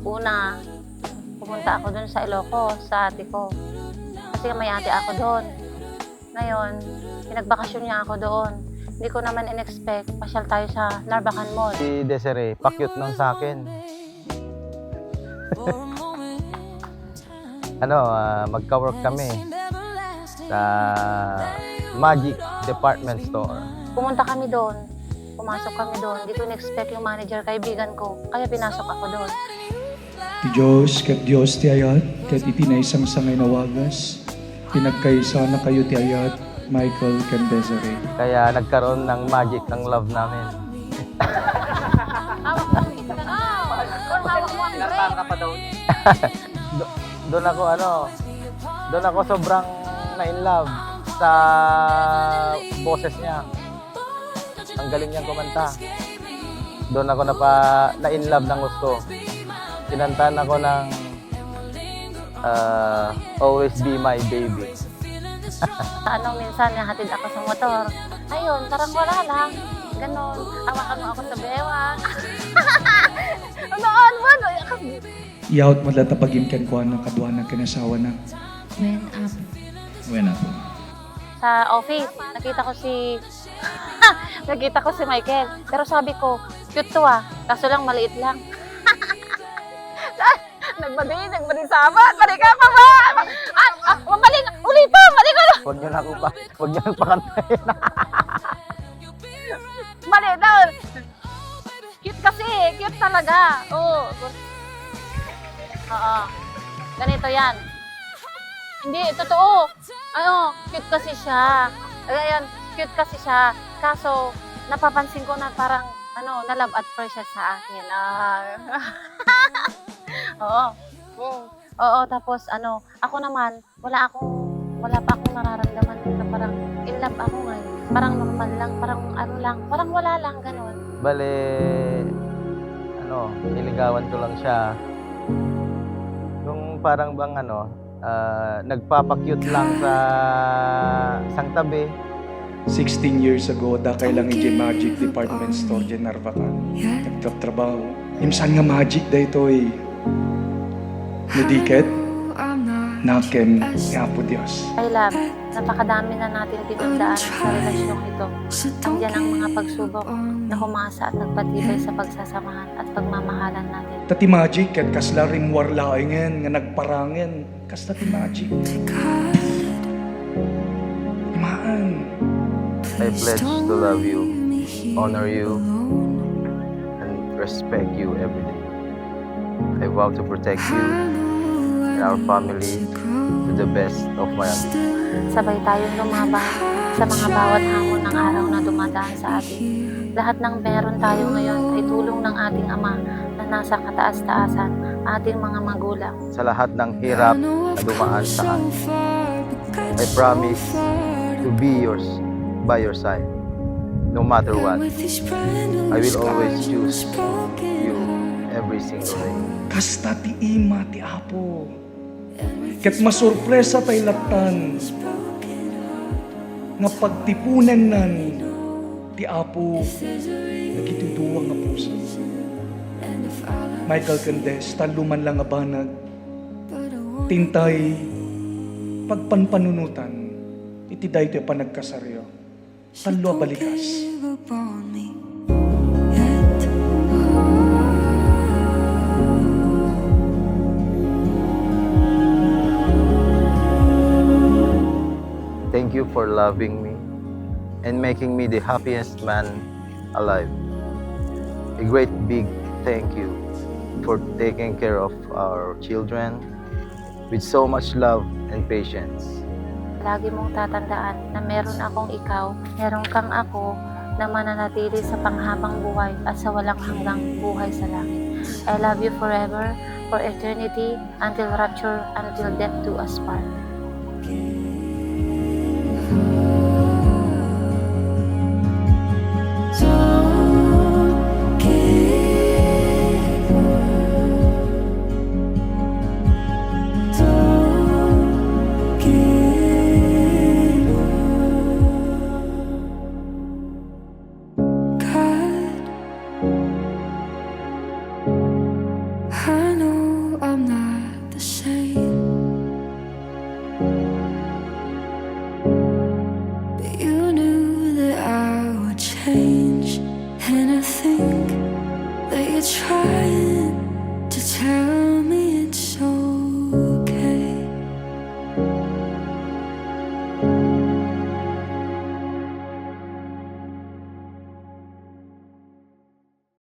una, pumunta ako doon sa Ilocos, sa ate ko. Kasi may ate ako doon. Ngayon, pinagbakasyon niya ako doon. Hindi ko naman in-expect, pasyal tayo sa Narbacan Mall. Si Desiree, pa-cute nun sa akin. Magka-work kami sa Magic Department Store. Pumunta kami doon, pumasok kami doon. Hindi ko in-expect yung manager, kaibigan ko. Kaya pinasok ako doon. Ti Diyos, ket Diyos ti ayat, ket iti naisang sangay na wagas, pinagkaisa na kayo ti ayat, Michael ken Desiree. Kaya nagkaroon ng magic ng love namin. Hawak mo. Hawak mo ang break. Doon ako sobrang na-in love sa boses niya. Ang galing niyang kumanta. Doon ako na-in love ng gusto. Kinantahan ako ng Always Be My Baby. Minsan nahatid ako sa motor. Ayun, parang wala lang. Ganon. Hawakan mo ako sa bewang. Noon mo, Iyaot mo data pagimken ko ng kadwa ng kinasawa na. When up? sa office, nakita ko si Michael. Pero sabi ko, cute to kaso lang maliit lang. Nagbadi sabat, balik ka pa ba? Mabalik, uli pa, balik ka na. Huwag niyo nang pakantayin. Maliit na. Cute kasi, cute talaga. Oo. Ganito yan. Hindi, totoo. Cute kasi siya. Ayan, cute kasi siya. Kaso, napapansin ko na parang, na love at first siya sa akin. Oo. Oo, tapos, ako naman, wala pa akong nararamdaman na parang in love ako ngayon. Parang normal lang, parang wala lang, gano'n. Bale, niligawan ko lang siya. Nung parang bang nagpapa-cute lang sa isang tabi. 16 years ago, dakay lang yung Magic Department Store dyan Narvacan. Nagtatrabaho. Imsan nga magic da ito Nadiket, naken, ni Apo Diyos. I love, napakadami na natin tinundaan sa relasyong ito. Andiyan ang mga pagsubok na humasa at nagpatibay sa pagsasamahan at pagmamahalan natin. Tati magic, ket kasla rin warlaingen, nga nagparangin. Kas tati magic. Maan. I pledge to love you, honor you, and respect you every day. I vow to protect you and our family to the best of my ability. Sabay tayong lumaban sa mga bawat hamon ng araw na dumadaan sa atin. Lahat ng meron tayo ngayon ay tulong ng ating Ama na nasa kataas-taasan, ating mga magulang. Sa lahat ng hirap na dumaan sa akin, I promise to be by your side, no matter what. I will always choose you every single day. Kasta ti ima ti Apo. Ket masurpresa tay latan. Nga pagtipunan nan ti Apo nagituduwa nga puso. Michael Candes, taluman lang nga banag. Tintay pagpanpanunutan. Iti daytoy panagkasaryo. Tanlo balikas. Thank you for loving me and making me the happiest man alive. A great big thank you for taking care of our children with so much love and patience. Lagi mong tatandaan na meron akong ikaw, meron kang ako na mananatili sa panghabang buhay at sa walang hanggang buhay sa langit. I love you forever, for eternity, until rapture, until death do us part. I know try